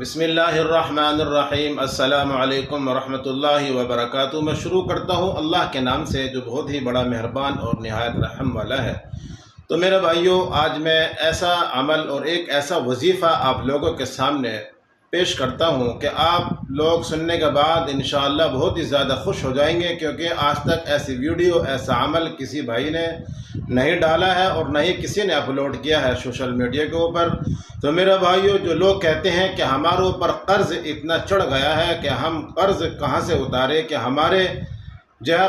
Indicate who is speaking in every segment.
Speaker 1: بسم اللہ الرحمن الرحیم۔ السلام علیکم ورحمۃ اللہ وبرکاتہ۔ میں شروع کرتا ہوں اللہ کے نام سے جو بہت ہی بڑا مہربان اور نہایت رحم والا ہے۔ تو میرے بھائیوں، آج میں ایسا عمل اور ایک ایسا وظیفہ آپ لوگوں کے سامنے پیش کرتا ہوں کہ آپ لوگ سننے کے بعد انشاءاللہ بہت ہی زیادہ خوش ہو جائیں گے، کیونکہ آج تک ایسی ویڈیو، ایسا عمل کسی بھائی نے نہیں ڈالا ہے اور نہ ہی کسی نے اپلوڈ کیا ہے سوشل میڈیا کے اوپر۔ تو میرے بھائیوں، جو لوگ کہتے ہیں کہ ہمارے اوپر قرض اتنا چڑھ گیا ہے کہ ہم قرض کہاں سے اتارے، کہ ہمارے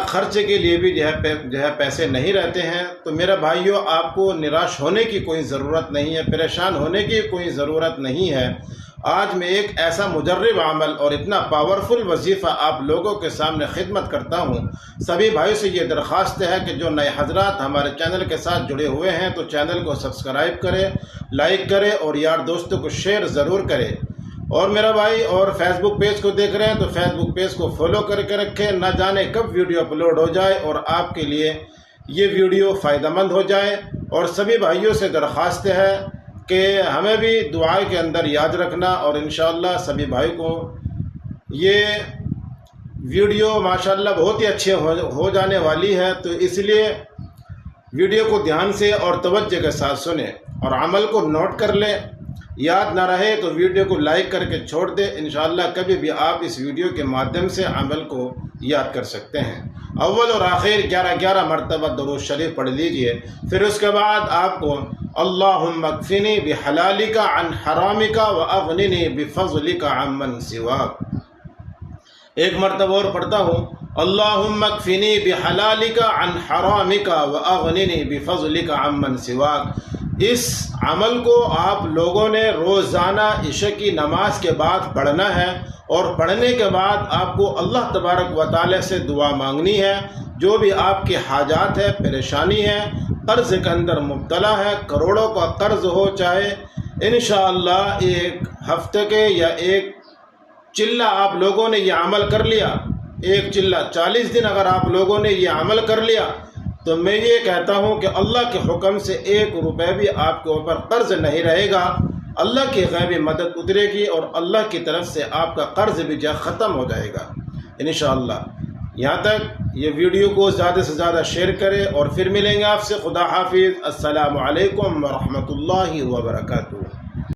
Speaker 1: خرچے کے لیے بھی پیسے نہیں رہتے ہیں، تو میرے بھائیوں، آپ کو نراش ہونے کی کوئی ضرورت نہیں ہے، پریشان ہونے کی کوئی ضرورت نہیں ہے۔ آج میں ایک ایسا مجرب عمل اور اتنا پاورفل وظیفہ آپ لوگوں کے سامنے خدمت کرتا ہوں۔ سبھی بھائیوں سے یہ درخواست ہے کہ جو نئے حضرات ہمارے چینل کے ساتھ جڑے ہوئے ہیں تو چینل کو سبسکرائب کریں، لائک کریں اور یار دوستوں کو شیئر ضرور کریں۔ اور میرا بھائی اور فیس بک پیج کو دیکھ رہے ہیں تو فیس بک پیج کو فالو کر کے رکھیں، نہ جانے کب ویڈیو اپلوڈ ہو جائے اور آپ کے لیے یہ ویڈیو فائدہ مند ہو جائے۔ اور سبھی بھائیوں سے درخواست ہے کہ ہمیں بھی دعا کے اندر یاد رکھنا، اور انشاءاللہ سبھی بھائی کو یہ ویڈیو ماشاءاللہ بہت ہی اچھے ہو جانے والی ہے، تو اس لیے ویڈیو کو دھیان سے اور توجہ کے ساتھ سنیں اور عمل کو نوٹ کر لیں۔ یاد نہ رہے تو ویڈیو کو لائک کر کے چھوڑ دیں، انشاءاللہ کبھی بھی آپ اس ویڈیو کے مادھیم سے عمل کو یاد کر سکتے ہیں۔ اول اور آخر 11 مرتبہ درود شریف پڑھ لیجئے، پھر اس کے بعد آپ کو اللہم اکفنی بحلالک عن حرامک واغننی بفضلک عمن سواک۔ ایک مرتبہ اور پڑھتا ہوں، اللہم اکفنی بحلالک عن حرامک واغننی بفضلک عمن سواک۔ اس عمل کو آپ لوگوں نے روزانہ عشاء کی نماز کے بعد پڑھنا ہے، اور پڑھنے کے بعد آپ کو اللہ تبارک و تعالی سے دعا مانگنی ہے۔ جو بھی آپ کے حاجات ہے، پریشانی ہے، قرض کے اندر مبتلا ہے، کروڑوں کا قرض ہو، چاہے انشاءاللہ ایک ہفتے کے یا ایک چلہ آپ لوگوں نے یہ عمل کر لیا، ایک چلہ 40 دن اگر آپ لوگوں نے یہ عمل کر لیا، تو میں یہ کہتا ہوں کہ اللہ کے حکم سے 1 روپے بھی آپ کے اوپر قرض نہیں رہے گا، اللہ کی غیبی مدد اترے گی اور اللہ کی طرف سے آپ کا قرض بھی ختم ہو جائے گا انشاءاللہ۔ یہاں تک یہ ویڈیو کو زیادہ سے زیادہ شیئر کریں، اور پھر ملیں گے آپ سے۔ خدا حافظ۔ السلام علیکم ورحمۃ اللہ وبرکاتہ۔